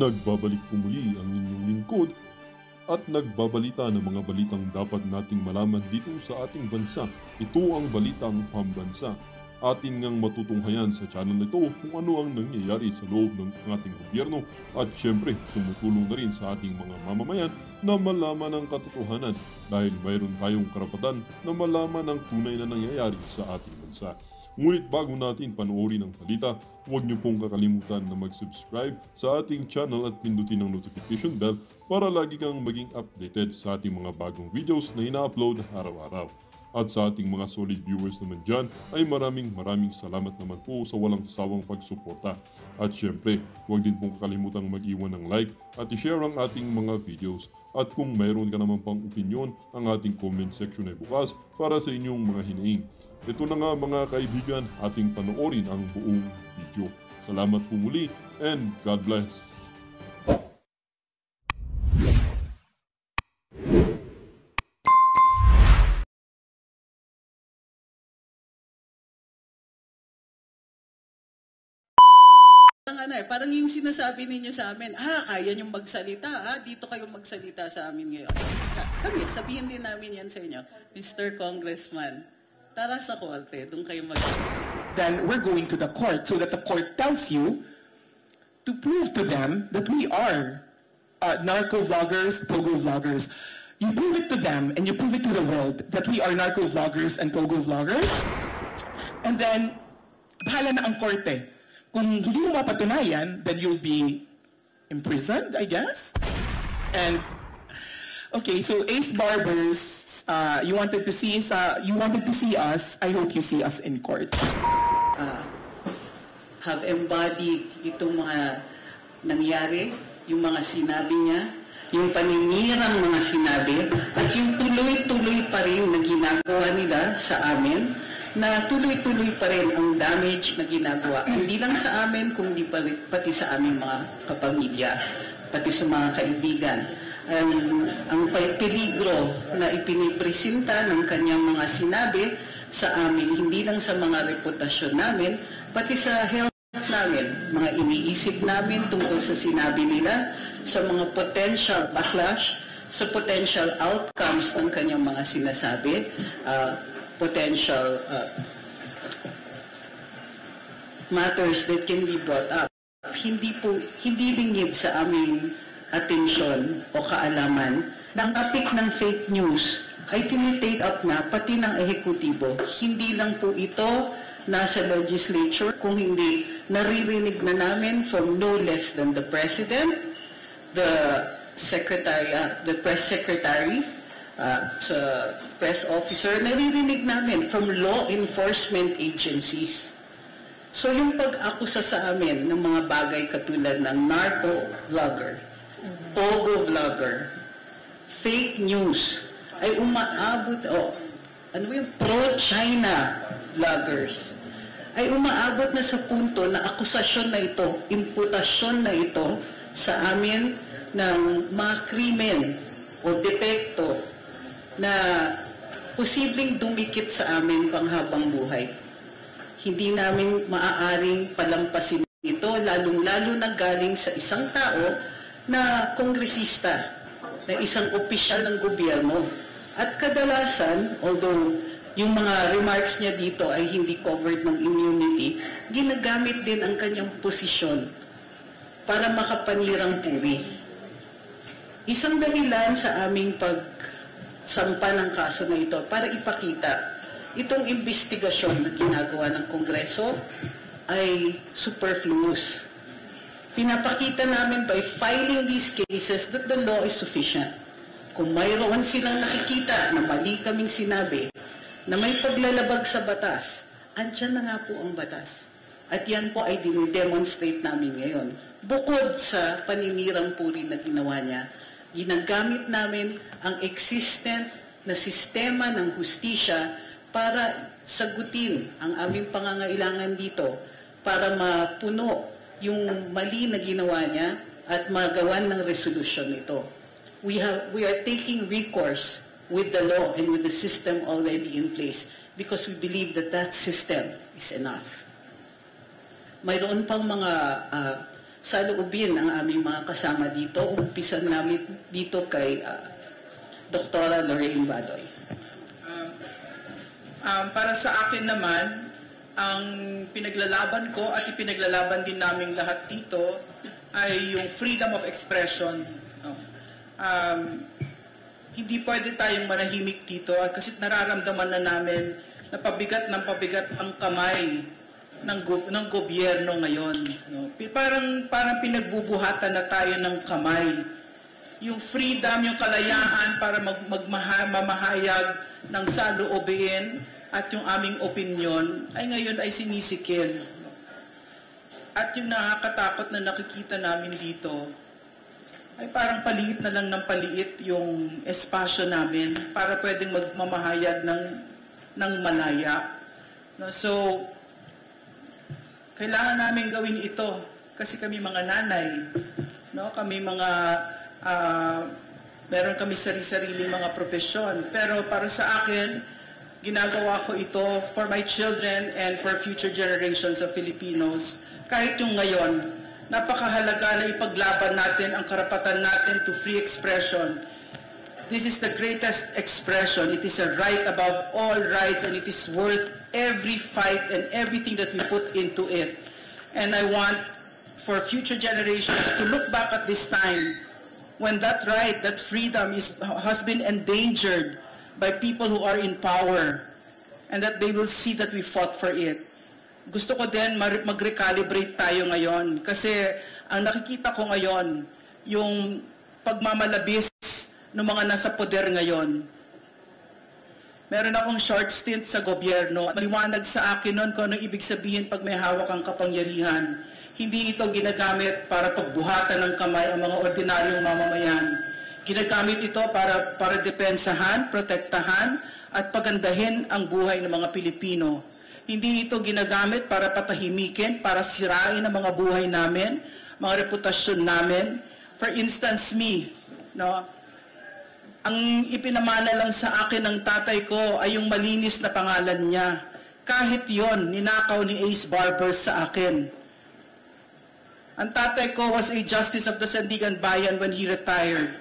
Nagbabalik po muli ang inyong lingkod at nagbabalita ng mga balitang dapat nating malaman dito sa ating bansa. Ito ang Balitang Pambansa. Atin ngang matutunghayan sa channel na ito kung ano ang nangyayari sa loob ng ating gobyerno at syempre tumutulong na rin sa ating mga mamamayan na malaman ang katotohanan dahil mayroon tayong karapatan na malaman ang tunay na nangyayari sa ating bansa. Ngunit bago natin panoorin ang balita, huwag niyo pong kakalimutan na mag-subscribe sa ating channel at pindutin ang notification bell para lagi kang maging updated sa ating mga bagong videos na ina-upload araw-araw. At sa ating mga solid viewers naman dyan ay maraming salamat naman po sa walang sawang pagsuporta. At syempre, huwag din pong kakalimutan mag-iwan ng like at i-share ang ating mga videos. At kung mayroon ka naman pang opinion, ang ating comment section ay bukas para sa inyong mga hinaing. Ito na nga mga kaibigan, ating panoorin ang buong video. Salamat po muli and God bless! Parang yung sinasabi ninyo sa amin, kaya niyong magsalita, dito kayo magsalita sa amin ngayon. Kami, sabihin din namin yan sa inyo, Mr. Congressman, tara sa korte, doon kayo magsalita. Then we're going to the court so that the court tells you to prove to them that we are narco-vloggers, pogo-vloggers. You prove it to them and you prove it to the world that we are narco-vloggers and pogo-vloggers. And then, bahala na ang korte. Kung hindi mo mapatunayan, then you'll be imprisoned, I guess. And okay, so Ace Barbers, you wanted to see us. I hope you see us in court. Have embodied itong mga nangyari, yung mga sinabi niya, yung paninirang mga sinabi, at yung tuloy-tuloy pa rin na ginagawa nila sa amin, na tuloy-tuloy pa rin ang damage na ginagawa. Hindi lang sa amin, kundi pati sa aming mga kapamilya, pati sa mga kaibigan. Ang peligro na ipinipresenta ng kanyang mga sinabi sa amin, hindi lang sa mga reputasyon namin, pati sa health namin, mga iniisip namin tungkol sa sinabi nila, sa mga potential backlash, sa potential outcomes ng kanyang mga sinasabi, potential matters that can be brought up. Hindi lingid sa aming atensyon o kaalaman ng topic ng fake news ay tinitake up na pati ng ehekutibo. Hindi lang po ito nasa legislature, kung hindi naririnig na namin from no less than the President, the Press Secretary, sa press officer, naririnig namin from law enforcement agencies. So yung pag-akusa sa amin ng mga bagay katulad ng narco-vlogger, pogo-vlogger, fake news, ay umaabot, pro-China vloggers, ay umaabot na sa punto na akusasyon na ito, imputasyon na ito sa amin ng mga krimen o depekto na posibleng dumikit sa amin panghabang buhay. Hindi namin maaaring palampasin ito, lalong-lalo na galing sa isang tao na kongresista, na isang opisyal ng gobyerno. At kadalasan, although yung mga remarks niya dito ay hindi covered ng immunity, ginagamit din ang kanyang posisyon para makapanirang puri. Isang dahilan sa aming pagsampa ng kaso na ito para ipakita itong investigasyon na ginagawa ng Kongreso ay superfluous. Pinapakita namin by filing these cases that the law is sufficient. Kung mayroon silang nakikita na mali kaming sinabi, na may paglalabag sa batas, andyan na nga po ang batas. At yan po ay dinidemonstrate namin ngayon. Bukod sa paninirang puri na ginawa niya, ginagamit namin ang existent na sistema ng hustisya para sagutin ang aming pangangailangan dito para mapuno yung mali na ginawa niya at magawan ng resolusyon nito. We are taking recourse with the law and with the system already in place because we believe that that system is enough. Mayroon pang mga saloobin ang aming mga kasama dito. Umpisan namin dito kay Dr. Lorraine Badoy. Para sa akin naman, ang pinaglalaban ko at ipinaglalaban din naming lahat dito ay yung freedom of expression. No? Hindi pwede tayong manahimik dito kasi nararamdaman na namin na pabigat ng pabigat ang kamay ng gobyerno ngayon. No? Parang pinagbubuhatan na tayo ng kamay. Yung freedom, yung kalayaan para mamahayag ng saloobin at yung aming opinyon ay ngayon ay sinisikil. At yung nakakatakot na nakikita namin dito ay parang paliit na lang ng paliit yung espasyo namin para pwedeng magmamahayag ng malaya. No? So, kailangan namin gawin ito kasi kami mga nanay, no? Kami mga meron kami sarili-sarili mga profesyon. Pero para sa akin, ginagawa ko ito for my children and for future generations of Filipinos. Kahit yung ngayon, napakahalaga na ipaglaban natin ang karapatan natin to free expression. This is the greatest expression. It is a right above all rights and it is worth every fight and everything that we put into it. And I want for future generations to look back at this time when that right, that freedom has been endangered by people who are in power and that they will see that we fought for it. Gusto ko din mag-recalibrate tayo ngayon kasi ang nakikita ko ngayon, yung pagmamalabis ng mga nasa poder ngayon. Meron akong short stint sa gobyerno at maliwanag sa akin noon kung anong ibig sabihin pag may hawak ang kapangyarihan. Hindi ito ginagamit para pagbuhatan ng kamay ang mga ordinaryong mamamayan. Ginagamit ito para depensahan, protektahan, at pagandahin ang buhay ng mga Pilipino. Hindi ito ginagamit para patahimikin, para sirain ang mga buhay namin, mga reputasyon namin. For instance, me, no? Ang ipinamana lang sa akin ng tatay ko ay yung malinis na pangalan niya. Kahit yon, ninakaw ni Ace Barbers sa akin. Ang tatay ko was a justice of the Sandigan Bayan when he retired.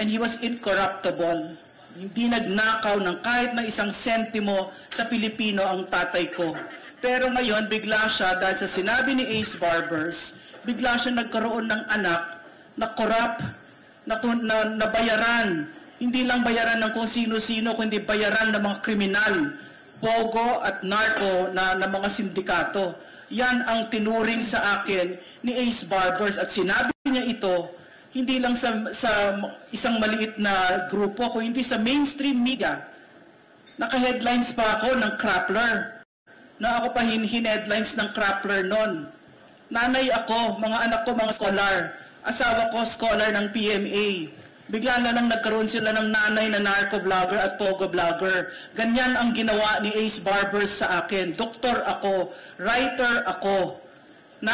And he was incorruptible. Hindi nagnakaw ng kahit na isang sentimo sa Pilipino ang tatay ko. Pero ngayon, bigla siya, dahil sa sinabi ni Ace Barbers, bigla siya nagkaroon ng anak na corrupt, na bayaran. Hindi lang bayaran ng kung sino-sino, kundi bayaran ng mga kriminal, pogo at narco na mga sindikato. Yan ang tinuring sa akin ni Ace Barbers at sinabi niya ito hindi lang sa isang maliit na grupo ko, hindi sa mainstream media. Naka-headlines pa ako ng Krappler. Na ako pa hin-headlines ng Krappler noon. Nanay ako, mga anak ko mga scholar. Asawa ko scholar ng PMA. Bigla na lang nagkaroon sila ng nanay na narco-vlogger at pogo-vlogger. Ganyan ang ginawa ni Ace Barbers sa akin. Doktor ako, writer ako. Na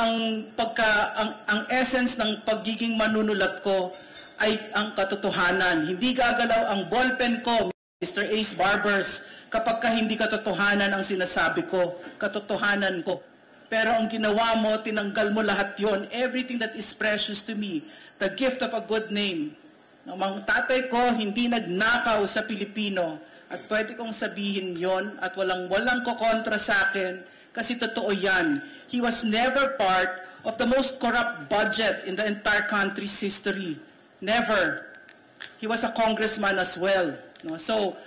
ang essence ng pagiging manunulat ko ay ang katotohanan. Hindi gagalaw ang ballpen ko, Mr. Ace Barbers, kapag hindi katotohanan ang sinasabi ko, katotohanan ko. Pero ang ginawa mo, tinanggal mo lahat yon. Everything that is precious to me, the gift of a good name. Ang tatay ko hindi nagnakaw sa Pilipino at pwede kong sabihin yon at walang kokontra sa akin kasi totoo yan. He was never part of the most corrupt budget in the entire country's history. Never. He was a congressman as well. No? So,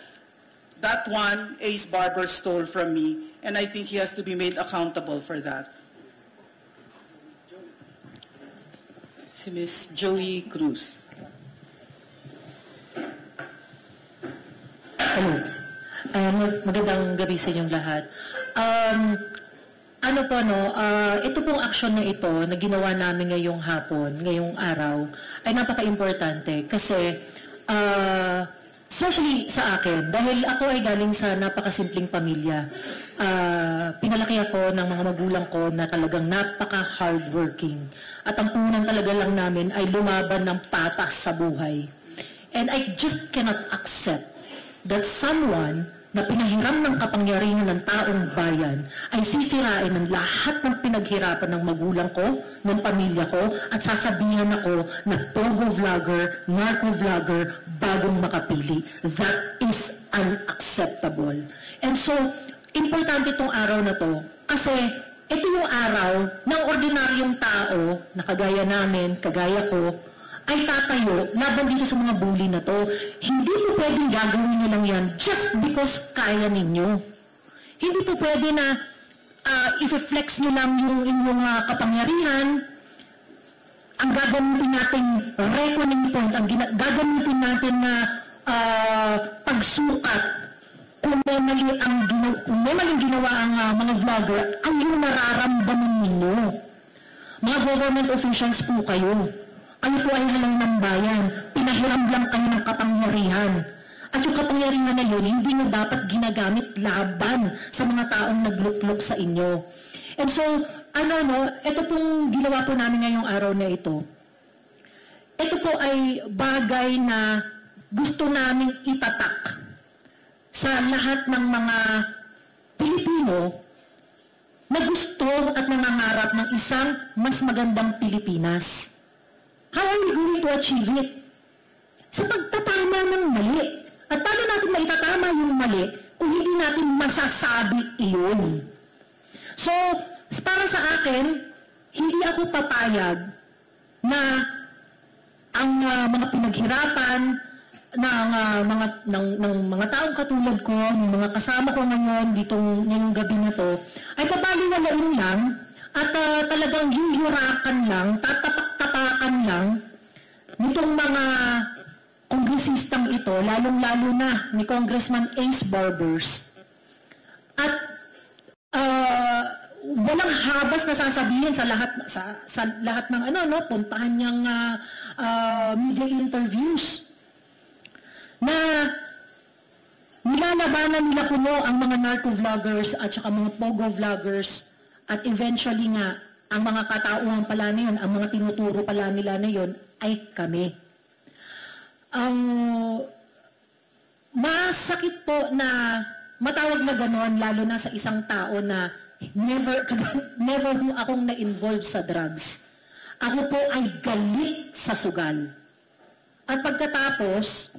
that one, Ace Barbers stole from me, and I think he has to be made accountable for that. Si Ms. Joey Cruz. Hello. Magandang gabi sa inyong lahat. Ito pong aksyon na ito na ginawa namin ngayong hapon, ngayong araw, ay napaka-importante kasi especially sa akin, dahil ako ay galing sa napakasimpleng pamilya. Pinalaki ako ng mga magulang ko na talagang napaka-hardworking. At ang punan talaga lang namin ay lumaban ng patas sa buhay. And I just cannot accept that someone na pinahiram ng kapangyarihan ng taong bayan ay sisirain ng lahat ng pinaghirapan ng magulang ko, ng pamilya ko, at sasabihan ako na pogo vlogger, narco vlogger, bagong makapili. That is unacceptable. And so, importante itong araw na to kasi ito yung araw ng ordinaryong tao na kagaya namin, kagaya ko, ay tatayo laban dito sa mga bully na to. Hindi po pwedeng gagawin nyo lang yan just because kaya ninyo. Hindi po pwede na i-flex nyo lang yung inyong kapangyarihan. Ang gagamitin natin reckoning point, ang gagamitin natin na pagsukat kung may maling ginawa ang mga vlogger, ay yung nararamdaman ninyo. Mga government officials po kayo. Kayo po ay halang ng bayan. Pinahiram lang kayo ng kapangyarihan. At yung kapangyarihan na yun, hindi nyo dapat ginagamit laban sa mga taong nagluklok sa inyo. And so, ito pong ginawa po namin ngayong araw na ito. Ito po ay bagay na gusto naming itatak sa lahat ng mga Pilipino na gusto at nangangarap ng isang mas magandang Pilipinas. How are we going to achieve it? Sa pagtatama ng mali. At paano natin maitatama yung mali kung hindi natin masasabi iyon? So, para sa akin, hindi ako papayag na ang mga pinaghirapan ng mga taong katulad ko, ng mga kasama ko ngayon ngayong gabi na to, ay pabaliwalain lang at talagang hihirakan lang, tatapak-tapakan lang nitong mga kongresistang ito, lalong-lalo na ni Congressman Ace Barbers. At walang habas na sasabihin sa lahat ng puntahan niyang media interviews na nilalabanan nila puno ang mga narco vloggers at saka mga pogo vloggers at eventually nga ang mga katauhan pala na yun, ang mga tinuturo pala nila na yun ay kami. Masakit po na matawag na gano'n lalo na sa isang tao na never akong na-involve sa drugs. Ako po ay galit sa sugal. At pagkatapos,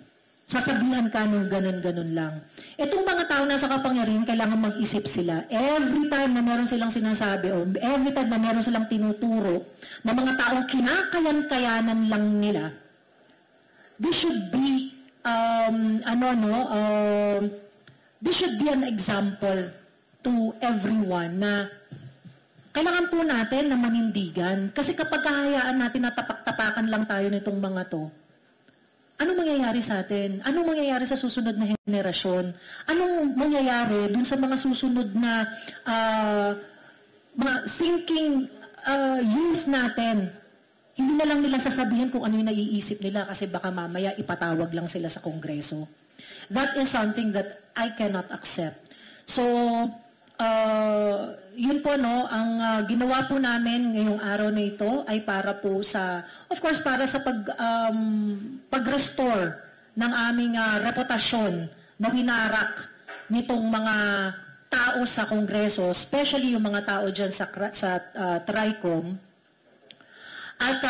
sasabihan ka ng ganun-ganun lang. Itong mga tao na sa kapangyarihan, kailangan mag-isip sila. Every time na meron silang sinasabi o every time na meron silang tinuturo na mga taong kinakayan-kayanan lang nila, this should be this should be an example to everyone na kailangan po natin na manindigan. Kasi kapag kahayaan natin na tapak-tapakan lang tayo nitong mga to, anong mangyayari sa atin? Anong mangyayari sa susunod na henerasyon? Anong mangyayari dun sa mga susunod na mga thinking youth natin? Hindi na lang nila sasabihin kung ano yung naiisip nila kasi baka mamaya ipatawag lang sila sa Kongreso. That is something that I cannot accept. So, yun po ang ginawa po namin ngayong araw na ito ay para po sa, of course, para sa pag-restore ng aming reputasyon na winarak nitong mga tao sa Kongreso, especially yung mga tao dyan sa TRICOM. At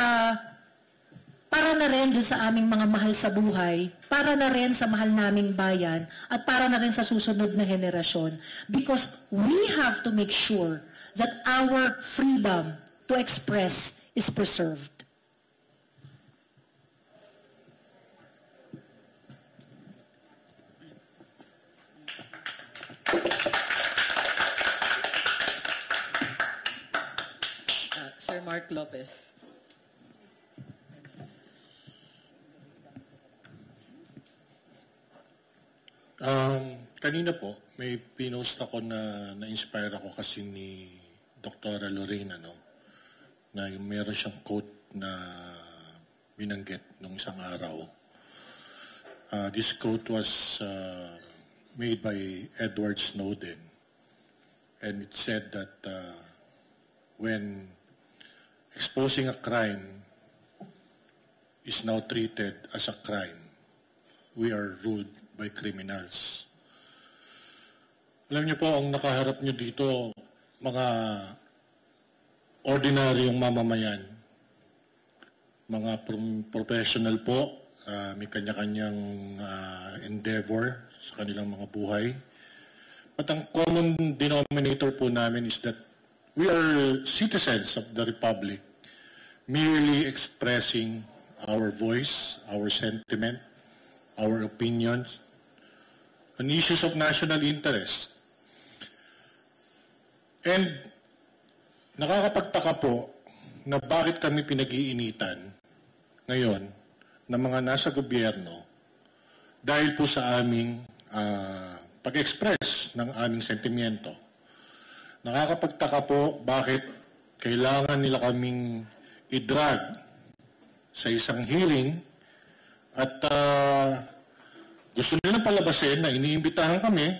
para na rin doon sa aming mga mahal sa buhay, para na rin sa mahal naming bayan, at para na rin sa susunod na henerasyon. Because we have to make sure that our freedom to express is preserved. Sir Mark Lopez. Kanina po, may pinost ako na na-inspire ako kasi ni Dr. Lorena, no? Na yung meron siyang quote na binanggit nung isang araw. This quote was made by Edward Snowden. And it said that when exposing a crime is now treated as a crime, we are ruled by criminals. Alam niyo po, ang nakaharap niyo dito, mga ordinaryong mamamayan, mga professional po, may kanya-kanyang endeavor sa kanilang mga buhay. But ang common denominator po namin is that we are citizens of the Republic, merely expressing our voice, our sentiment, our opinions on issues of national interest. And nakakapagtaka po na bakit kami pinag-iinitan ngayon ng mga nasa gobyerno dahil po sa aming pag-express ng aming sentimiento. Nakakapagtaka po bakit kailangan nila kaming i-drag sa isang hearing at gusto nila palabasin na iniimbitahan kami,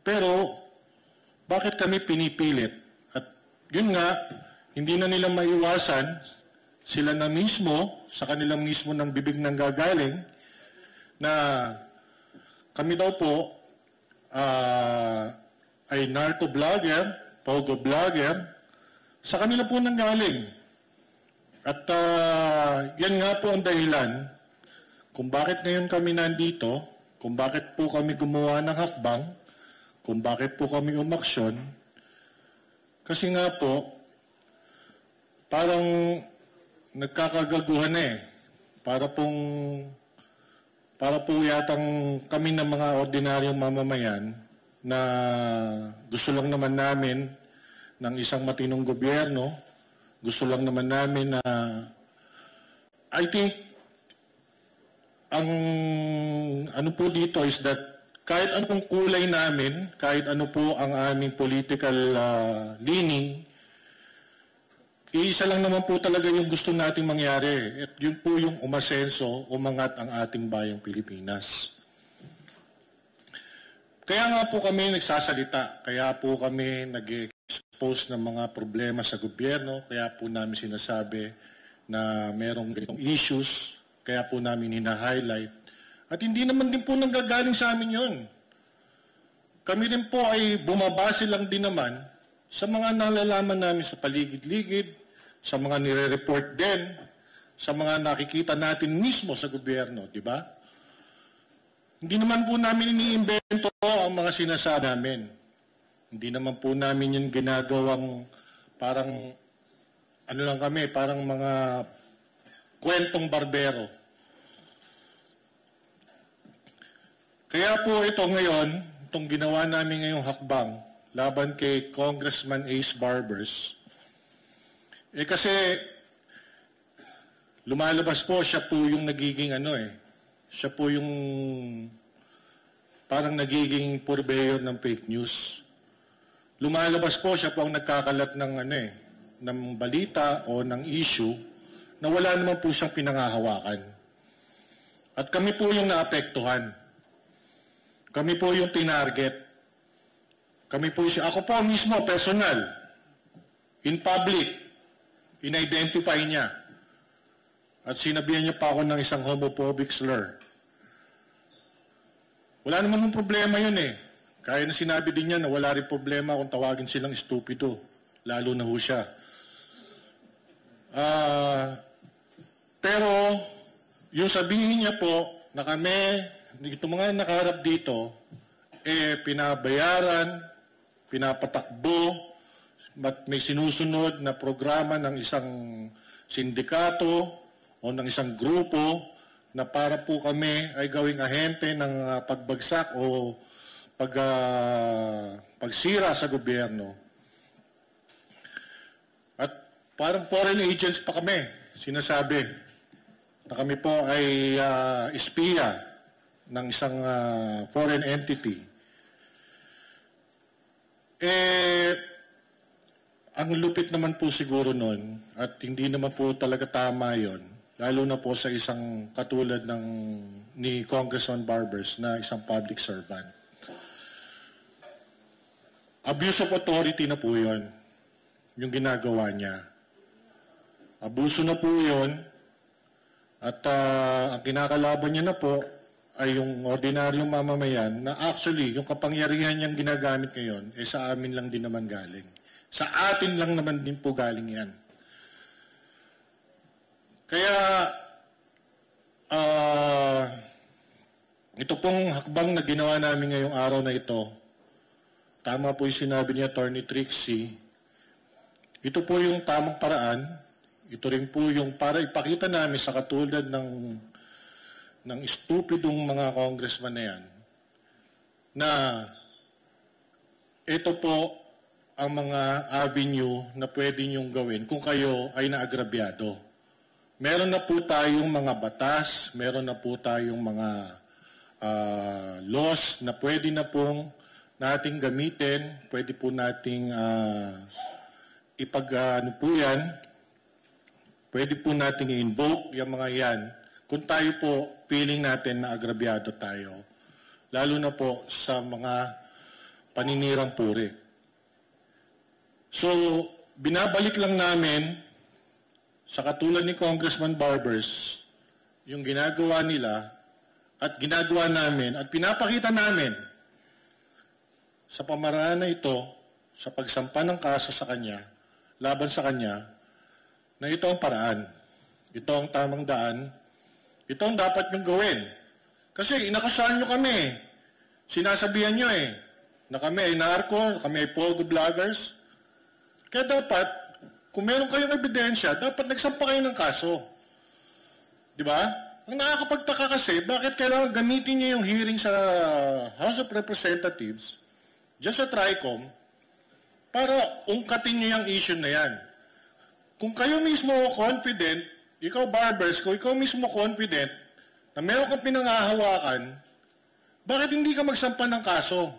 pero bakit kami pinipilit? At yun nga, hindi na nila maiwasan, sila na mismo, sa kanilang mismo ng bibig ng gagaling, na kami daw po ay narco-vlogger, pogo-vlogger, sa kanila po nanggaling. At yan nga po ang dahilan kung bakit ngayon kami nandito, kung bakit po kami gumawa ng hakbang, kung bakit po kami umaksyon. Kasi nga po, parang nagkakagaguhan na eh. Para po yatang kami ng mga ordinaryong mamamayan na gusto lang naman namin ng isang matinong gobyerno, gusto lang naman namin na I think ang ano po dito is that kahit anong kulay namin, kahit ano po ang aming political leaning, isa lang naman po talaga yung gusto nating mangyari. At yun po yung umasenso, umangat ang ating bayang Pilipinas. Kaya nga po kami nagsasalita, kaya po kami nag-expose ng mga problema sa gobyerno, kaya po namin sinasabi na merong ganitong issues, kaya po namin hina-highlight. At hindi naman din po nanggagaling sa amin yun. Kami din po ay bumabase lang din naman sa mga nalalaman namin sa paligid-ligid, sa mga nire-report din, sa mga nakikita natin mismo sa gobyerno, di ba? Hindi naman po namin iniimbento ang mga sinasabi namin. Hindi naman po namin yung ginagawang parang, ano lang kami, parang mga kwentong barbero. Kaya po ito ngayon, itong ginawa namin ngayong hakbang laban kay Congressman Ace Barbers, kasi lumalabas po, siya po yung nagiging siya po yung parang nagiging purveyor ng fake news. Lumalabas po, siya po ang nagkakalat ng ng balita o ng issue na wala naman po siyang pinangahawakan. At kami po yung naapektuhan. Kami po yung tinarget. Kami po yung, ako po mismo, personal, in public, in-identify niya. At sinabihan niya pa ako ng isang homophobic slur. Wala naman problema yun eh. Kaya na sinabi din niya na wala rin problema kung tawagin silang estupido. Lalo na ho siya. Pero, yung sabihin niya po na kami, itong mga nakaharap dito, pinabayaran, pinapatakbo, may sinusunod na programa ng isang sindikato o ng isang grupo na para po kami ay gawing ahente ng pagbagsak o pagsira sa gobyerno. At parang foreign agents pa kami, sinasabi na kami po ay espiya ng isang foreign entity. Ang lupit naman po siguro nun, at hindi naman po talaga tama yon, lalo na po sa isang katulad ni Congressman Barbers na isang public servant. Abuse of authority na po yon, yung ginagawa niya. Abuso na po yon, at ang kinakalaban niya na po ay yung ordinaryong mamamayan na actually yung kapangyarihan niyang ginagamit ngayon sa amin lang din naman galing. Sa atin lang naman din po galing yan. Kaya ito pong hakbang na ginawa namin ngayong araw na ito, tama po yung sinabi ni Attorney Trixie, ito po yung tamang paraan, ito rin po yung para ipakita namin sa katulad ng stupidong mga congressman na yan, na ito po ang mga avenue na pwede niyong gawin kung kayo ay naagrabyado. Meron na po tayong mga batas, meron na po tayong mga laws na pwede na pong nating gamitin, pwede po nating ano po yan, pwede po nating i-invoke yung mga yan kung tayo po feeling natin na agrabyado tayo, lalo na po sa mga paninirang puri. So, binabalik lang namin sa katulad ni Congressman Barbers, yung ginagawa nila at ginagawa namin at pinapakita namin sa pamaraan na ito, sa pagsampa ng kaso sa kanya, laban sa kanya, na ito ang paraan. Ito ang tamang daan. Ito ang dapat niyong gawin. Kasi inakasahan niyo kami. Sinasabihan niyo na kami ay narco, kami ay pogo vloggers. Kaya dapat, kung meron kayong ebidensya, dapat nagsampa kayo ng kaso. Di ba? Ang nakakapagtaka kasi, bakit kailangan gamitin niyo yung hearing sa House of Representatives, just sa TRICOM, para ungkatin niyo yung issue na yan. Kung kayo mismo confident, ikaw Barbers, kung ikaw mismo confident na meron kang pinangahawakan, bakit hindi ka magsampa ng kaso?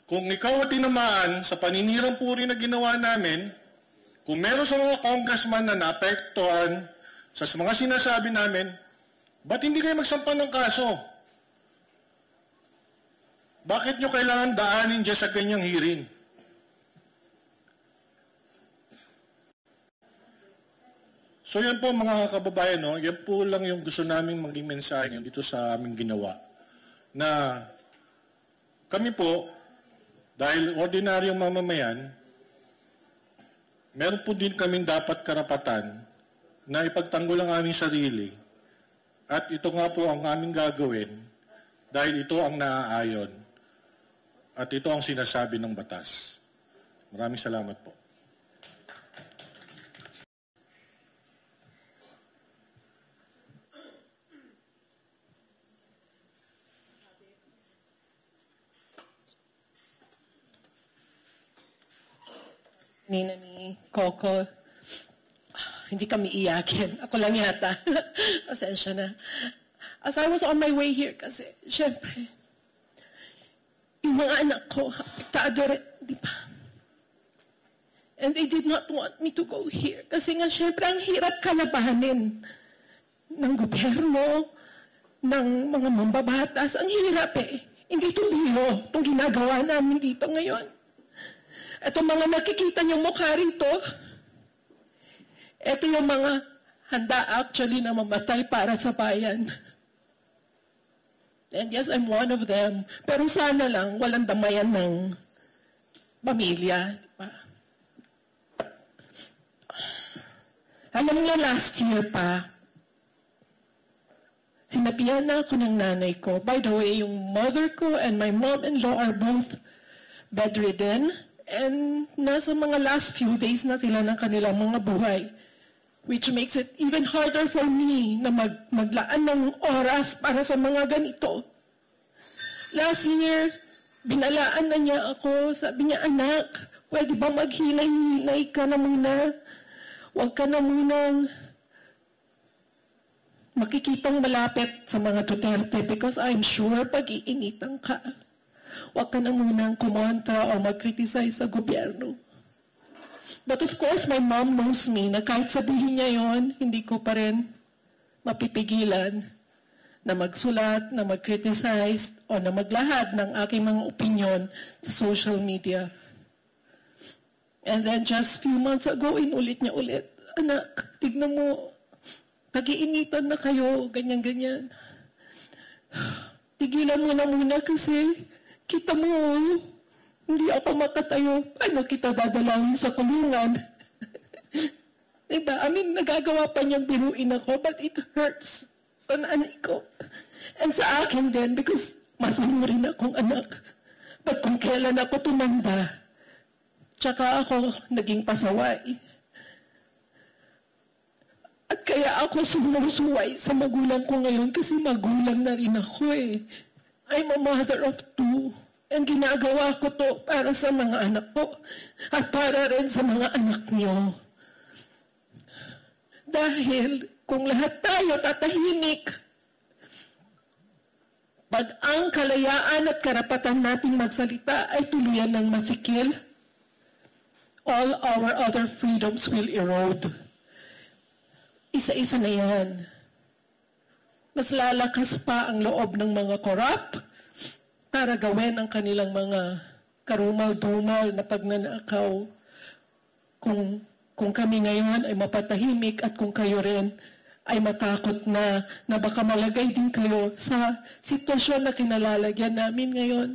Kung ikaw at tinamaan sa paninirang puri na ginawa namin, kung meron sa mga congressman na naapektuhan sa mga sinasabi namin, ba't hindi kayo magsampa ng kaso? Bakit nyo kailangan daanin dyan sa ganyang hearing? So yan po mga kababayan, no? Yan po lang yung gusto naming maging mensahe dito sa aming ginawa. Na kami po, dahil ordinaryong mamamayan, meron po din kaming dapat karapatan na ipagtanggol ang aming sarili. At ito nga po ang aming gagawin dahil ito ang naaayon. At ito ang sinasabi ng batas. Maraming salamat po. Nina ni Coco, hindi kami iyakin. Ako lang yata. Pasensya na. As I was on my way here, kasi, syempre, yung mga anak ko, apektado rin, di ba? And they did not want me to go here. Kasi nga, syempre, ang hirap kalabanin ng gobyerno, ng mga mambabatas. Ang hirap Hindi ito biro, itong ginagawa namin dito ngayon. Ito mga nakikita niyong mukha rito, ito yung mga handa actually na mamatay para sa bayan. And yes, I'm one of them. Pero sana lang walang damayan ng pamilya. Diba? Alam niyo, last year pa, sinabihan na ako ng nanay ko. By the way, yung mother ko and my mom-in-law are both bedridden. And nasa mga last few days na sila ng kanilang mga buhay. Which makes it even harder for me na maglaan ng oras para sa mga ganito. Last year, binalaan na niya ako. Sabi niya, anak, pwede ba maghinay-hinay ka na muna? Huwag ka na munang makikitang malapit sa mga Duterte because I'm sure pag-iinitan ka. Huwag ka na munang kumontra o mag-criticize sa gobyerno. But of course, my mom knows me na kahit sabihin niya yon, hindi ko pa rin mapipigilan na magsulat, na mag-criticize, o na maglahad ng aking mga opinion sa social media. And then just few months ago, inulit niya ulit, anak, tignan mo, pag-iinitan na kayo, ganyan-ganyan. tigilan mo na muna kasi kita mo, hindi ako makatayo. Paano kita dadalawin sa kulungan? Diba? I mean, nagagawa pa niyang biruin ako, but it hurts sa nanay ko. And sa akin din, because masunurin akong anak. But kung kailan ako tumanda, tsaka ako naging pasaway. At kaya ako sumusuway sa magulang ko ngayon kasi magulang na rin ako eh. I'm a mother of 2. And ginagawa ko to para sa mga anak ko at para rin sa mga anak niyo. Dahil kung lahat tayo tatahimik, pag ang kalayaan at karapatan nating magsalita ay tuluyan ng masikil, all our other freedoms will erode. Isa-isa na yan. Mas lalakas pa ang loob ng mga korap para gawin ang kanilang mga karumal-dumal na pagnanakaw. Kung kami ngayon ay mapatahimik at kung kayo rin ay matakot na baka malagay din kayo sa sitwasyon na kinalalagyan namin ngayon.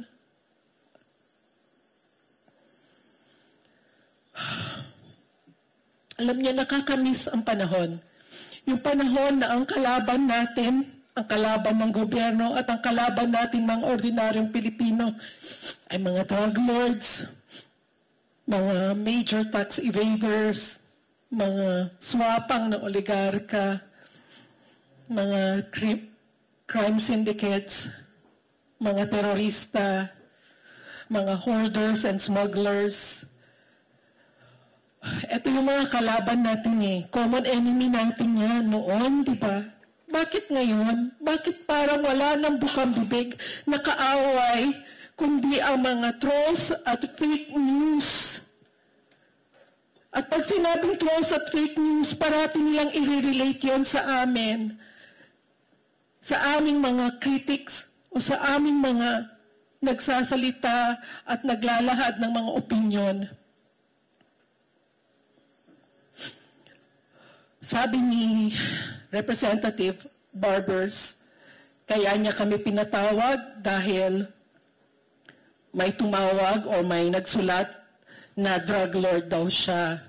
Alam niyo, nakakamiss ang panahon. Yung panahon na ang kalaban natin, ang kalaban ng gobyerno at ang kalaban natin mga ordinaryong Pilipino ay mga drug lords, mga major tax evaders, mga swapang na oligarka, mga crime syndicates, mga terorista, mga hoarders and smugglers. Ito yung mga kalaban natin eh. Common enemy natin yan noon, di ba? Bakit ngayon? Bakit parang wala ng bukang bibig na kaaway kundi ang mga trolls at fake news? At pag sinabing trolls at fake news, parati nilang i-relate yon sa amin. Sa aming mga critics o sa aming mga nagsasalita at naglalahad ng mga opinyon. Sabi ni Representative Barbers, kaya niya kami pinatawag dahil may tumawag o may nagsulat na drug lord daw siya.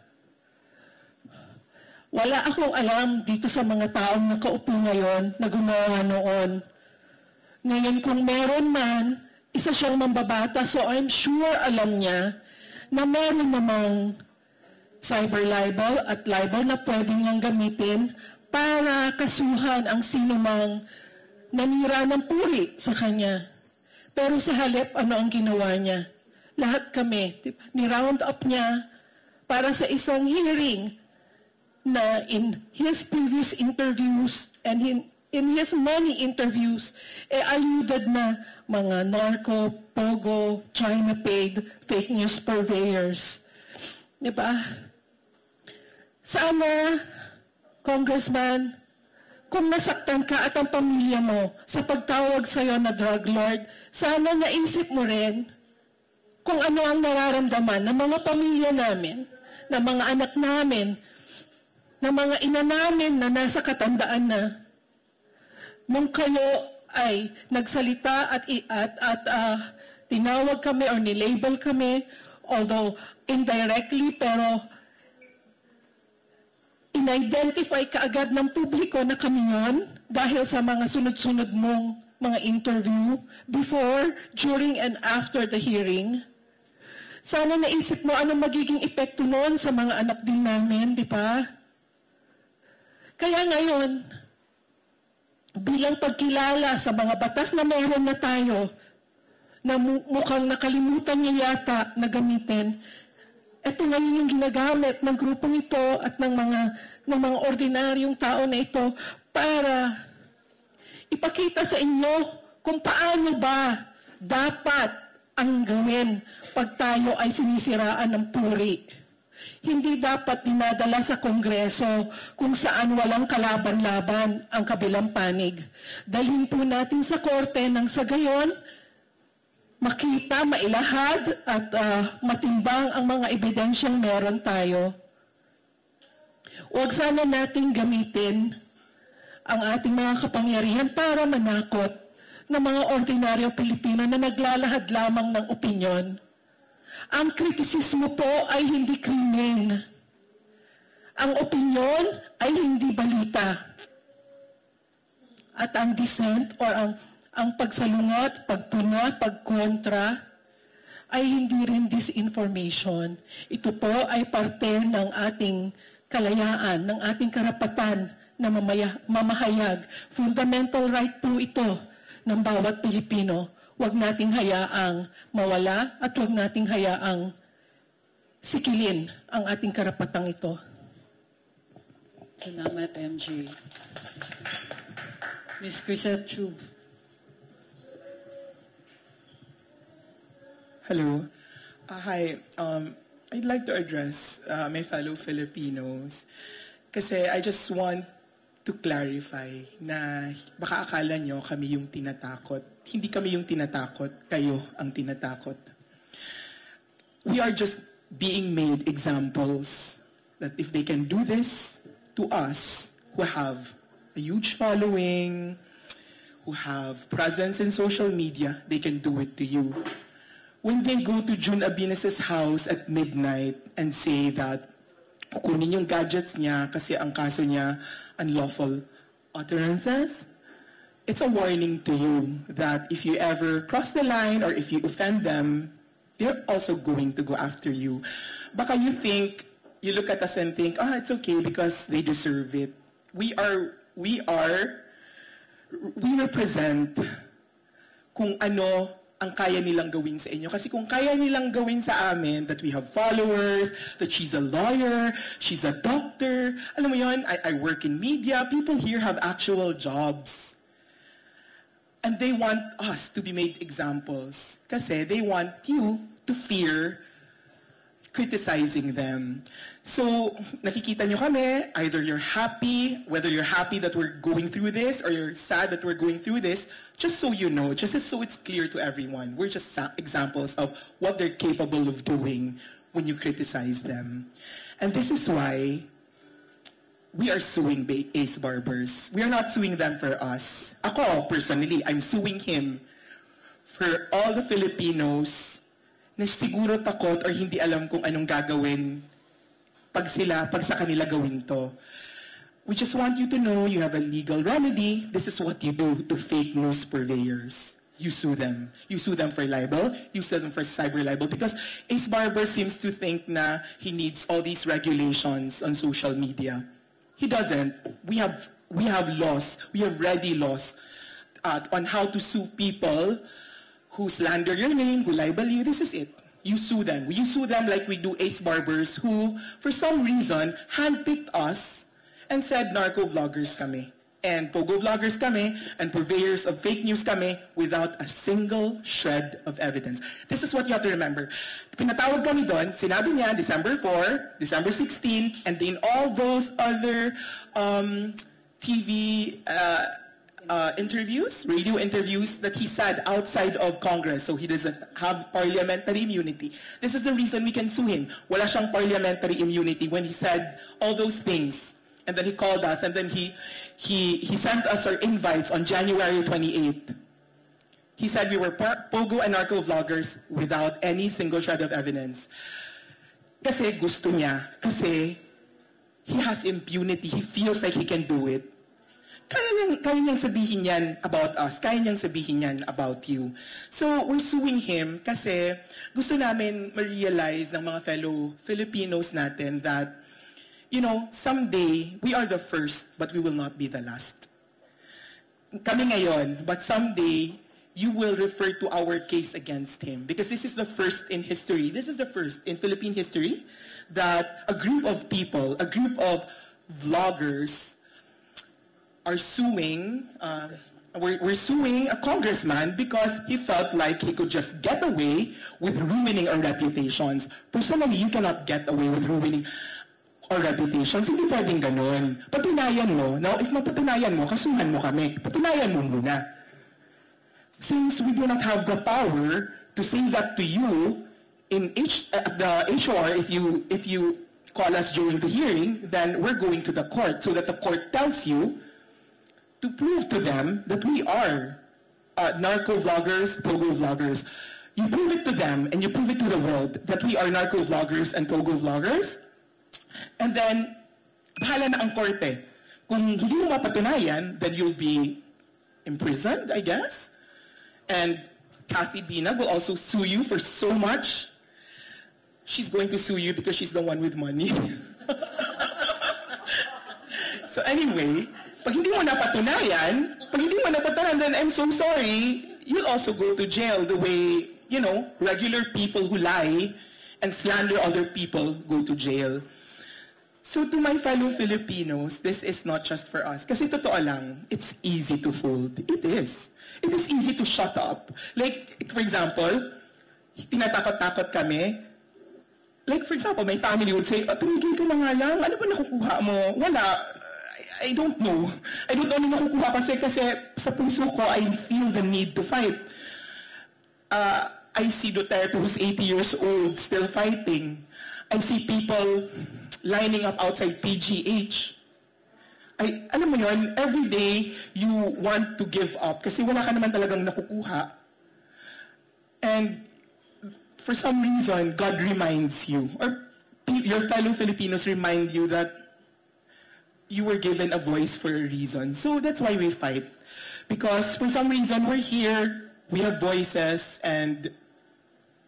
Wala akong alam dito sa mga taong nakaupo ngayon na gumawa noon. Ngayon kung meron man, isa siyang mambabata, so I'm sure alam niya na meron namang cyber libel at libel na pwede niyang gamitin para kasuhan ang sinumang nanira ng puri sa kanya. Pero sa halip, ano ang ginawa niya? Lahat kami, diba? Ni-round up niya para sa isang hearing na in his previous interviews and in his many interviews, alluded na mga narco, pogo, China paid, fake news purveyors. Diba? Sana, Congressman, kung nasaktan ka at ang pamilya mo sa pagtawag sa'yo na drug lord, sana naisip mo rin kung ano ang nararamdaman ng mga pamilya namin, ng mga anak namin, ng mga ina namin na nasa katandaan na. Nung kayo ay nagsalita at tinawag kami or nilabel kami, although indirectly, pero in-identify kaagad ng publiko na kami yon dahil sa mga sunod-sunod mong mga interview before, during, and after the hearing. Sana naisip mo anong magiging epekto noon sa mga anak din namin, di ba? Kaya ngayon, bilang pagkilala sa mga batas na meron na tayo, na mukhang nakalimutan niya yata na gamitin, ito ngayon yung ginagamit ng grupong ito at ng mga ordinaryong tao na ito para ipakita sa inyo kung paano ba dapat ang gawin pag tayo ay sinisiraan ng puri. Hindi dapat dinadala sa Kongreso kung saan walang kalaban-laban ang kabilang panig. Dalhin po natin sa korte nang sa gayon, makita, mailahad at matimbang ang mga ebidensyang meron tayo. Huwag sana nating gamitin ang ating mga kapangyarihan para manakot ng mga ordinaryo Pilipino na naglalahad lamang ng opinyon. Ang kritisismo po ay hindi krimen. Ang opinyon ay hindi balita. At ang dissent or ang pagsalungat, pagpuna, pagkontra ay hindi rin disinformation. Ito po ay parte ng ating kalayaan, ng ating karapatan na mamahayag. Fundamental right po ito ng bawat Pilipino. Huwag nating hayaang mawala at huwag nating hayaang sikilin ang ating karapatang ito. Salamat, MJ. Ms. Crisette Chu. Hello. Hi. I'd like to address my fellow Filipinos kasi I just want to clarify na baka akala nyo kami yung tinatakot. Hindi kami yung tinatakot, kayo ang tinatakot. We are just being made examples that if they can do this to us who have a huge following, who have presence in social media, they can do it to you. When they go to June Abinas's house at midnight and say that kukunin yung gadgets niya kasi ang kaso niya unlawful utterances, it's a warning to you that if you ever cross the line or if you offend them, they're also going to go after you. Baka you think, you look at us and think, it's okay because they deserve it. We represent kung ano ang kaya nilang gawin sa inyo. Kasi kung kaya nilang gawin sa amin, that we have followers, that she's a lawyer, she's a doctor, alam mo yun, I work in media, people here have actual jobs. And they want us to be made examples. Kasi they want you to fear criticizing them. So, nakikita nyo kami, either you're happy, whether you're happy that we're going through this or you're sad that we're going through this, just so you know, just so it's clear to everyone, we're just examples of what they're capable of doing when you criticize them. And this is why we are suing Ace Barbers. We are not suing them for us. Ako, personally, I'm suing him for all the Filipinos na siguro takot or hindi alam kung anong gagawin pag sa kanila gawin to. We just want you to know you have a legal remedy. This is what you do to fake news purveyors. You sue them. You sue them for libel. You sue them for cyber libel because Ace Barber seems to think na he needs all these regulations on social media. He doesn't. We have laws. We have ready laws on how to sue people who slander your name, who libel you. This is it. You sue them. You sue them like we do Ace Barbers who, for some reason, handpicked us and said narco vloggers kami. And pogo vloggers kami, and purveyors of fake news kami without a single shred of evidence. This is what you have to remember. Pinatawag kami doon, sinabi niya December 4, December 16, and in all those other TV interviews, radio interviews that he said outside of Congress, so he doesn't have parliamentary immunity. This is the reason we can sue him. Wala siyang parliamentary immunity when he said all those things. And then he called us, and then he sent us our invites on January 28th. He said we were pogo and narco vloggers without any single shred of evidence. Kasi gusto niya. Kasi he has impunity. He feels like he can do it. Kaya niyang sabihin yan about us. Kaya niyang sabihin yan about you. So, we're suing him kasi gusto namin ma-realize ng mga fellow Filipinos natin that, you know, someday, we are the first, but we will not be the last. Kami ngayon, but someday, you will refer to our case against him. Because this is the first in history, this is the first in Philippine history, that a group of people, a group of vloggers, are suing, we're suing a congressman because he felt like he could just get away with ruining our reputations. Personally, you cannot get away with ruining our reputations. Hindi pwedeng ganun. Patunayan mo. Now, if mapatunayan mo, kasuhan mo kami. Patunayan mo muna. Since we do not have the power to say that to you in the HR, if you call us during the hearing, then we're going to the court so that the court tells you to prove to them that we are narco vloggers, pogo vloggers. You prove it to them and you prove it to the world that we are narco vloggers and pogo vloggers. And then, bahala na ang korte. Kung hindi mo mapatunayan, then you'll be imprisoned, I guess. And Kathy Binag will also sue you for so much. She's going to sue you because she's the one with money. So anyway, pag hindi mo napatunayan, then I'm so sorry, you'll also go to jail the way, you know, regular people who lie and slander other people go to jail. So to my fellow Filipinos, this is not just for us. Kasi totoo lang, it's easy to fold. It is. It is easy to shut up. Like, for example, tinatakot-takot kami. Like, for example, my family would say, tumigil ka na nga lang, ano ba nakukuha mo? Wala. I don't know. I don't know ano nakukuha kasi sa puso ko, I feel the need to fight. I see Duterte who's 80 years old, still fighting. I see people lining up outside PGH. Alam mo yun, every day you want to give up kasi wala ka naman talagang nakukuha. And for some reason, God reminds you, or your fellow Filipinos remind you that you were given a voice for a reason. So that's why we fight. Because for some reason, we're here, we have voices, and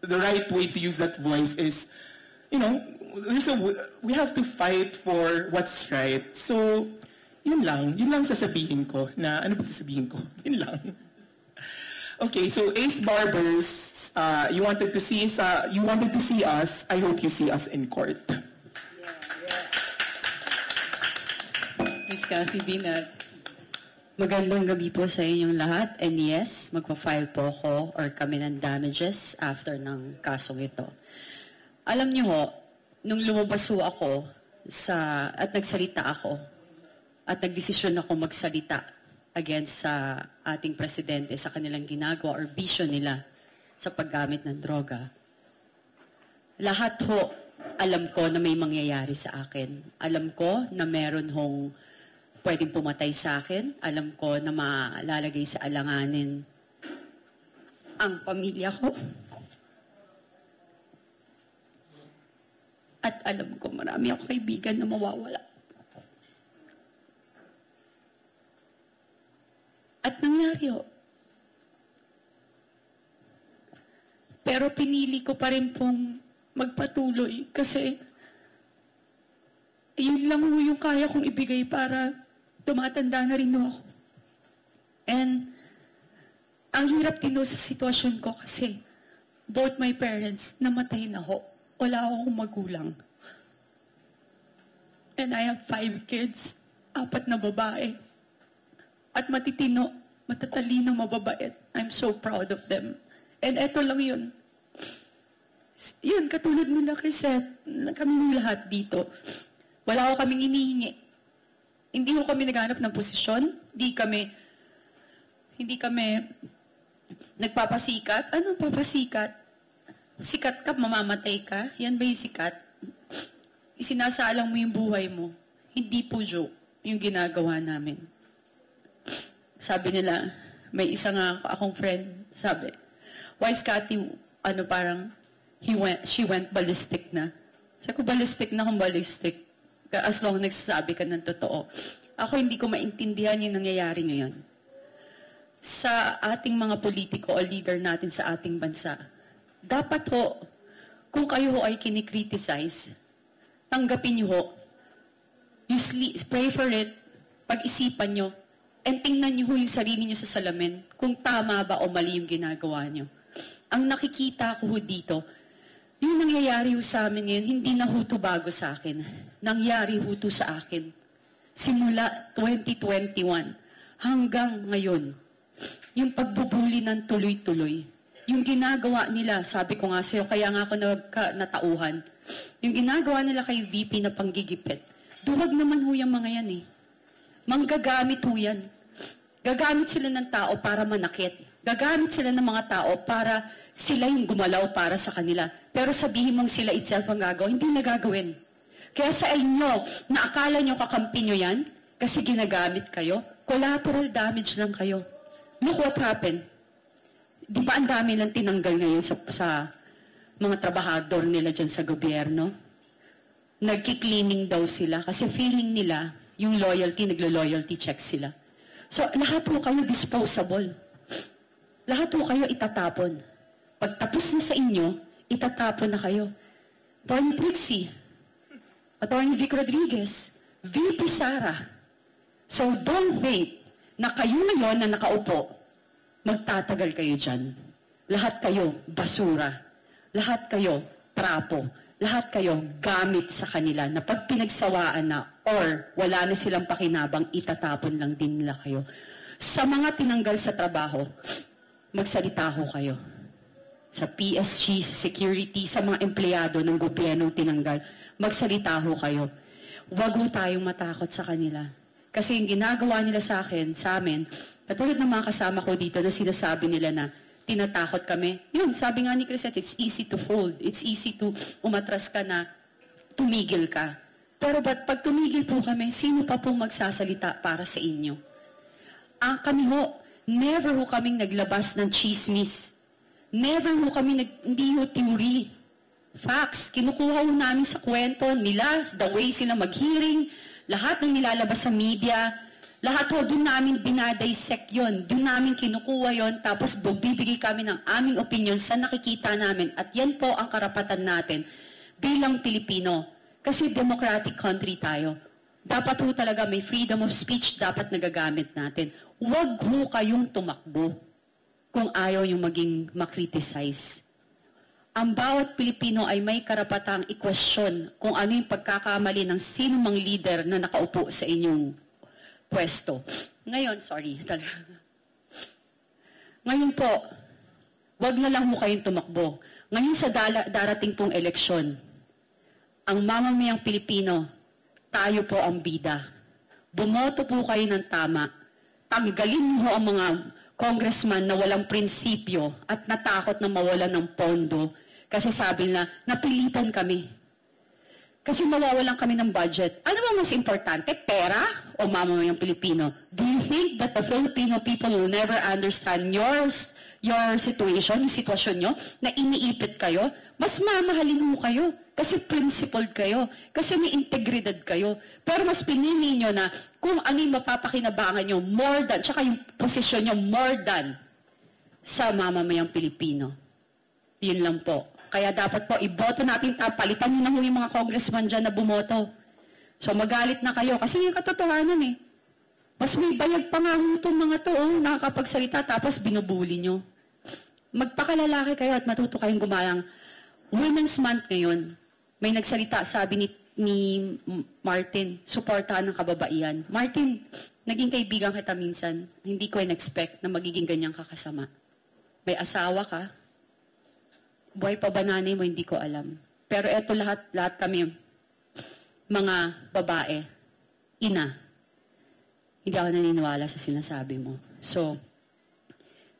the right way to use that voice is, you know, we have to fight for what's right. So, yun lang sasabihin ko na, ano ba sasabihin ko? Yun lang. Okay, so Ace Barbers, you wanted to see us. I hope you see us in court. Ms. Kathy Binag. Magandang gabi po sa inyong lahat. And yes, magpa-file po ako or kami ng damages after ng kasong ito. Alam niyo ho, nung lumabas ho ako at nagsalita ako at nagdesisyon ako magsalita against sa ating presidente sa kanilang ginagawa or vision nila sa paggamit ng droga, lahat ho, alam ko na may mangyayari sa akin. Alam ko na meron hong pwedeng pumatay sa akin. Alam ko na malalagay sa alanganin ang pamilya ko. At alam ko marami akong kaibigan na mawawala. At nangyari ho. Pero pinili ko pa rin pong magpatuloy kasi yun lang ho yung kaya kong ibigay para tumatanda na rin ako. And ang hirap din ho sa sitwasyon ko kasi both my parents namatay na ho. Wala akong magulang. And I have 5 kids, 4 na babae. At matitino, matatalino, mababait. I'm so proud of them. And eto lang yun. Yun, katulad nila, Crisette, kami lahat dito. Wala ko kaming inihingi. Hindi ko kami naghanap ng posisyon. Hindi kami nagpapasikat. Anong papasikat? Sikat ka, mamamatay ka. Yan ba yung sikat? Isinasalang mo yung buhay mo. Hindi po joke yung ginagawa namin. Sabi nila, may isa nga akong friend, sabi, why is Cathy, she went ballistic na. Sabi ko, ballistic na kung ballistic. As long nagsasabi ka ng totoo. Ako hindi ko maintindihan yung nangyayari ngayon. Sa ating mga politiko o leader natin sa ating bansa, dapat ho, kung kayo ho ay kinikriticize, tanggapin niyo ho, pray for it, pag-isipan nyo, and tingnan niyo ho yung sarili niyo sa salamin, kung tama ba o mali yung ginagawa niyo. Ang nakikita ko ho dito, yung nangyayari ho sa amin ngayon, hindi na ho to bago sa akin. Nangyari ho to sa akin. Simula 2021 hanggang ngayon. Yung pagbubuli ng tuloy-tuloy. Yung ginagawa nila, sabi ko nga sa'yo, kaya nga ako natauhan. Yung ginagawa nila kay VP na panggigipit, duwag naman ho yung mga yan eh. Manggagamit ho yan. Gagamit sila ng tao para manakit. Gagamit sila ng mga tao para sila yung gumalaw para sa kanila. Pero sabihin mong sila itself ang gagawin, hindi na gagawin. Kaya sa inyo, na akala nyo kakampi nyo yan, kasi ginagamit kayo, collateral damage lang kayo. Look what happened. Di ba ang dami lang tinanggal ngayon sa mga trabahador nila dyan sa gobyerno? Nagki-cleaning daw sila kasi feeling nila yung loyalty, naglo-loyalty check sila. So, lahat po kayo disposable. Lahat po kayo itatapon. Pag tapos na sa inyo, itatapon na kayo. Attorney Trixie, Attorney Vic Rodriguez, VP Sara. So, don't think na kayo ngayon na nakaupo, magtatagal kayo dyan. Lahat kayo basura. Lahat kayo trapo. Lahat kayo gamit sa kanila na pag pinagsawaan na or wala na silang pakinabang, itatapon lang din nila kayo. Sa mga tinanggal sa trabaho, magsalita ho kayo. Sa PSG, sa security, sa mga empleyado ng gobyernong tinanggal, magsalita ho kayo. Huwag ho tayong matakot sa kanila. Kasi yung ginagawa nila sa akin, sa amin, katulad ng mga kasama ko dito na sinasabi nila na tinatakot kami. Yun, sabi nga ni Crisette, it's easy to fold. It's easy to umatras ka na tumigil ka. Pero pag tumigil po kami, sino pa pong magsasalita para sa inyo? Kami ho, never ho kaming naglabas ng chismis. Never ho kami, hindi ho theory. Facts, kinukuha ho namin sa kwento nila, the way sila mag-hearing, lahat ng nilalabas sa media, lahat ho, doon namin dinadissect yun. Doon namin kinukuha yun, tapos bibigay kami ng aming opinion sa nakikita namin. At yan po ang karapatan natin bilang Pilipino. Kasi democratic country tayo. Dapat ho talaga may freedom of speech, dapat nagagamit natin. Huwag ho kayong tumakbo kung ayaw yung maging makriticize. Ang bawat Pilipino ay may karapatang i-question kung ano yung pagkakamali ng sino mang leader na nakaupo sa inyong pwesto. Ngayon, sorry, talaga. Ngayon po, wag na lang mo kayong tumakbo. Ngayon sa darating pong eleksyon, ang mamamayang Pilipino, tayo po ang bida. Bumoto po kayo ng tama. Tanggalin mo ang mga congressman na walang prinsipyo at natakot na mawalan ng pondo kasi sabi na, napilitan kami. Kasi mawawalan kami ng budget. Ano ba mas importante? Pera o mamamayang Pilipino? Do you think that the Filipino people will never understand your situation, yung sitwasyon nyo, na iniipit kayo? Mas mamahalin mo kayo. Kasi principled kayo. Kasi may integridad kayo. Pero mas pinili nyo na kung ano yung mapapakinabangan nyo more than, tsaka yung posisyon nyo more than sa mamamayang Pilipino. Yun lang po. Kaya dapat po, iboto natin, palitan nyo na yung mga congressman dyan na bumoto. So magalit na kayo. Kasi yung katotohanan eh. Mas may bayag pa nga itong mga to, nakakapagsalita, tapos binubuli nyo. Magpakalalaki kayo at matuto kayong gumayang. Women's Month ngayon, may nagsalita, sabi ni Martin, suportahan ng kababaihan. Martin, naging kaibigan kita minsan. Hindi ko in-expect na magiging ganyang kakasama. May asawa ka. Buhay pa ba nanay mo, hindi ko alam. Pero eto lahat kami, mga babae, ina. Hindi ako naniniwala sa sinasabi mo. So,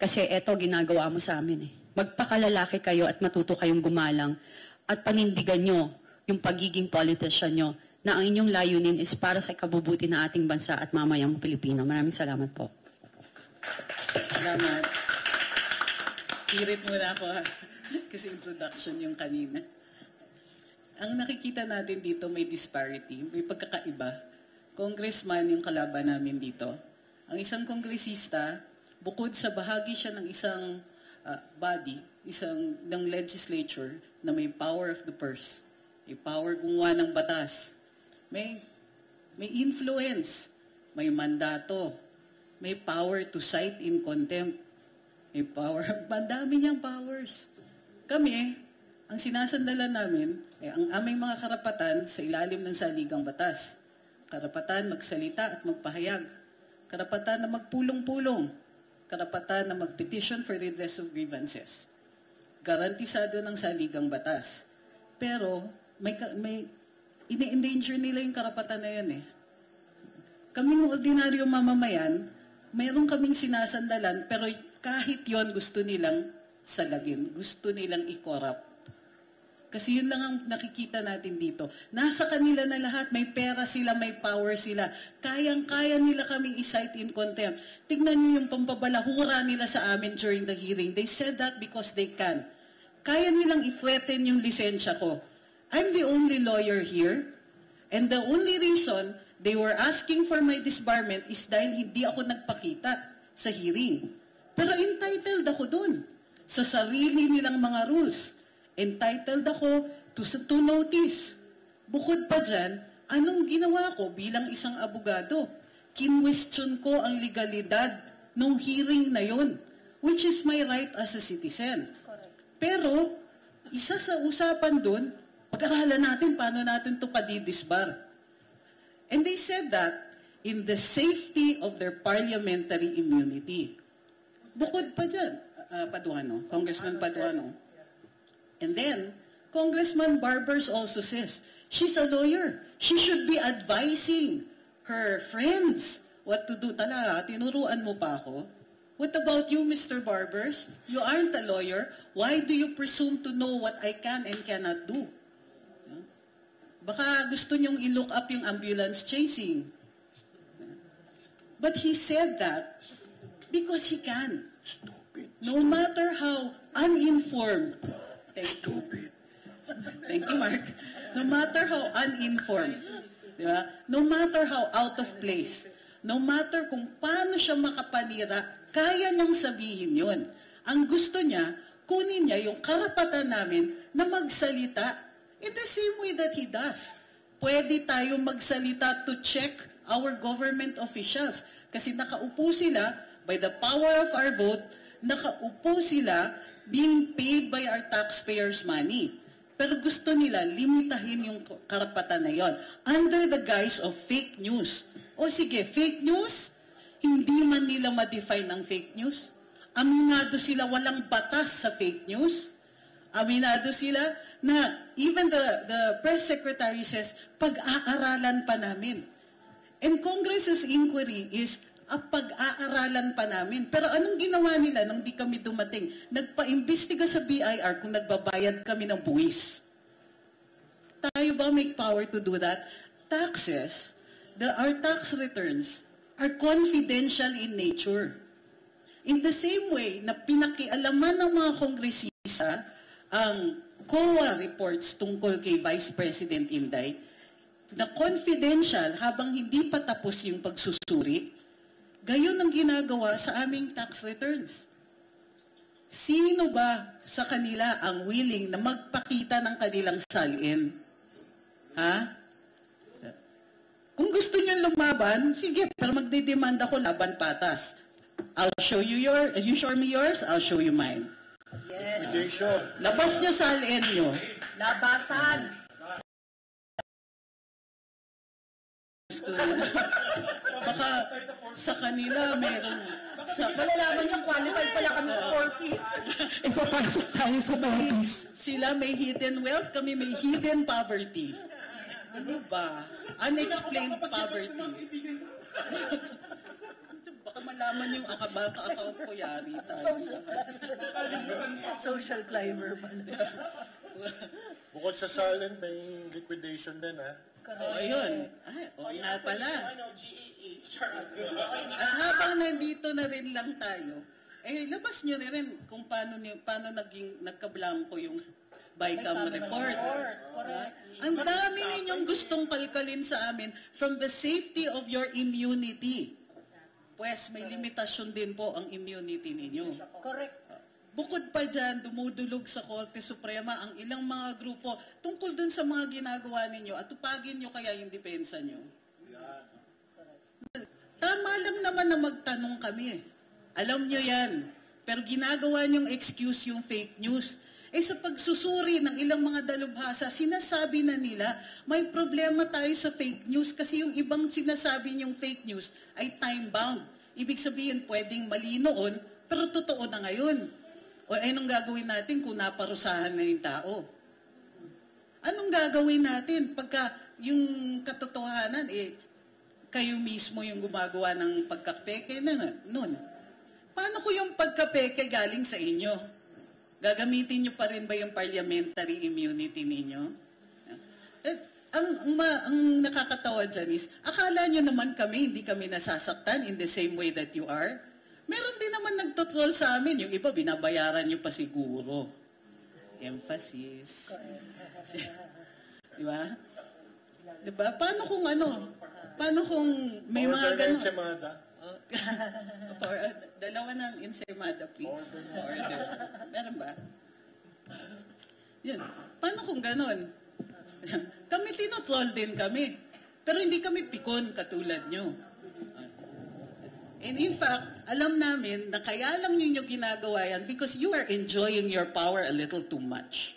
kasi eto ginagawa mo sa amin eh. Magpakalalaki kayo at matuto kayong gumalang at panindigan nyo yung pagiging politician nyo na ang inyong layunin is para sa ikabubuti ng ating bansa at mamayang Pilipino. Maraming salamat po. Salamat. Irit muna ako ha. Kasi introduction yung kanina. Ang nakikita natin dito may disparity, may pagkakaiba. Congressman yung kalaban namin dito. Ang isang kongresista, bukod sa bahagi siya ng isang body, ng legislature na may power of the purse, may power gumawa ng batas, may influence, may mandato, may power to cite in contempt, may power, mandami niyang powers. Kami, ang sinasandalan namin ay ang aming mga karapatan sa ilalim ng saligang batas. Karapatan magsalita at magpahayag. Karapatan na magpulong-pulong. Karapatan na mag-petition for redress of grievances. Garantisado ng saligang batas. Pero, may ini-endanger nila yung karapatan na yan eh. Kaming ordinaryong mamamayan, mayroon kaming sinasandalan, pero kahit yon gusto nilang salagin, gusto nilang i-corrupt. Kasi yun lang ang nakikita natin dito. Nasa kanila na lahat, may pera sila, may power sila. Kayang-kaya nila kaming i-cite in contempt. Tignan niyo yung pampabalahura nila sa amin during the hearing. They said that because they can. Kaya nilang i-threaten yung lisensya ko. I'm the only lawyer here. And the only reason they were asking for my disbarment is dahil hindi ako nagpakita sa hearing. Pero entitled ako dun sa sarili nilang mga rules. Entitled ako to notice. Bukod pa dyan, anong ginawa ko bilang isang abogado? Kinwestiyon ko ang legalidad ng hearing na yon, which is my right as a citizen. Pero, isa sa usapan dun, pag-aralan natin paano natin ito padidisbar. And they said that in the safety of their parliamentary immunity. Bukod pa dyan, Paduano, Congressman Paduano. And then, Congressman Barbers also says, she's a lawyer. She should be advising her friends what to do. Talaga, tinuruan mo pa ako? What about you, Mr. Barbers? You aren't a lawyer. Why do you presume to know what I can and cannot do? Baka gusto niyong i-look up yung ambulance chasing. But he said that because he can. No matter how uninformed. Stupid. Thank you, Mark. No matter how uninformed, di ba? No matter how out of place, no matter kung paano siya makapanira, kaya niyang sabihin yun. Ang gusto niya, kunin niya yung karapatan namin na magsalita in the same way that he does. Pwede tayong magsalita to check our government officials kasi nakaupo sila by the power of our vote, nakaupo sila being paid by our taxpayers' money. Pero gusto nila limitahin yung karapatan na yon under the guise of fake news. O sige, fake news, hindi man nila ma-define ang fake news. Aminado sila walang batas sa fake news. Aminado sila na even the press secretary says, pag-aaralan pa namin. And Congress's inquiry is, pag-aaralan pa namin. Pero anong ginawa nila nung di kami dumating? Nagpa-imbestiga sa BIR kung nagbabayad kami ng buwis. Tayo ba may power to do that? Taxes, our tax returns are confidential in nature. In the same way na pinakialaman ng mga kongresista ang COA reports tungkol kay Vice President Inday, na confidential habang hindi pa tapos yung pagsusuri, gayon ang ginagawa sa aming tax returns. Sino ba sa kanila ang willing na magpakita ng kanilang salin? Ha? Kung gusto niyo lumaban, sige, pero magdidemand ako laban patas. You show me yours, I'll show you mine. Yes. Labas niyo salin niyo. Labasan. Baka sa kanila meron Malalaman yung qualified pala kami sa 4-piece. Ipapasok tayo sa batis. sila may hidden wealth, kami may hidden poverty. Ano ba? Unexplained poverty. Baka malaman yung account ko, yari tayo. Social climber pa. Bukod sa silent, may liquidation din, ha? Ayun. Oo nga pala. At habang nandito na rin lang tayo, labas nyo rin kung paano nagkablangko yung BICAM report. Ang dami ninyong gustong kalkalin sa amin from the safety of your immunity. Pues may limitasyon din po ang immunity ninyo. Correct. Bukod pa dyan, dumudulog sa Korte Suprema ang ilang mga grupo tungkol dun sa mga ginagawa ninyo at tupagin nyo kaya yung depensa nyo. Tama lang naman na magtanong kami. Alam nyo yan. Pero ginagawa nyong excuse yung fake news. Sa pagsusuri ng ilang mga dalubhasa, sinasabi na nila, may problema tayo sa fake news kasi yung ibang sinasabi niyong fake news ay time-bound. Ibig sabihin, pwedeng mali noon, pero totoo na ngayon. O anong gagawin natin kung naparusahan na yung tao? Anong gagawin natin pagka yung katotohanan, kayo mismo yung gumagawa ng pagkapeke na nun? Paano ko yung pagkapeke galing sa inyo? Gagamitin nyo pa rin ba yung parliamentary immunity ninyo? Ang nakakatawa dyan is, akala nyo naman kami, hindi kami nasasaktan in the same way that you are. Meron din naman nagtotroll sa amin. Yung iba, binabayaran nyo pa siguro. Emphasis. Diba? Diba? Paano kung may mga ganun? Dalawa ng ensaymada, please. Meron ba? Yun. Paano kung ganun? Kami tinotroll din kami. Pero hindi kami pikon katulad nyo. And in fact, alam namin na kaya lang ninyo ginagawa yan because you are enjoying your power a little too much.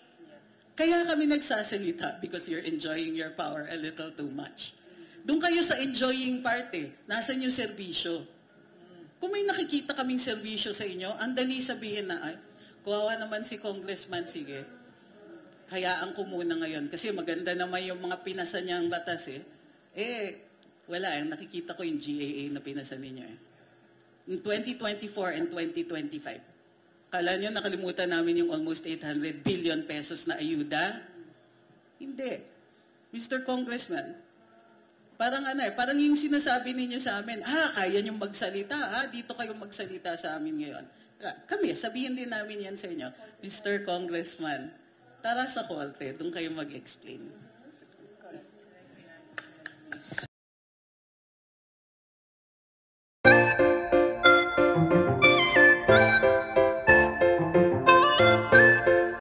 Kaya kami nagsasalita because you're enjoying your power a little too much. Doon kayo sa enjoying part eh. Nasaan yung serbisyo? Kung may nakikita kaming serbisyo sa inyo, ang dali sabihin na, ay, kuwawa naman si Congressman, sige, hayaan ko muna ngayon. Kasi maganda naman yung mga pinasa niyang batas eh. Wala, nakikita ko yung GAA na pinasa ninyo eh. In 2024 and 2025. Kala nyo nakalimutan namin yung almost 800 billion pesos na ayuda? Hindi. Mr. Congressman, parang parang yung sinasabi ninyo sa amin, kaya nyo magsalita, dito kayo magsalita sa amin ngayon. Kami, sabihin din namin yan sa inyo, Mr. Congressman, tara sa korte, doon kayo mag-explain.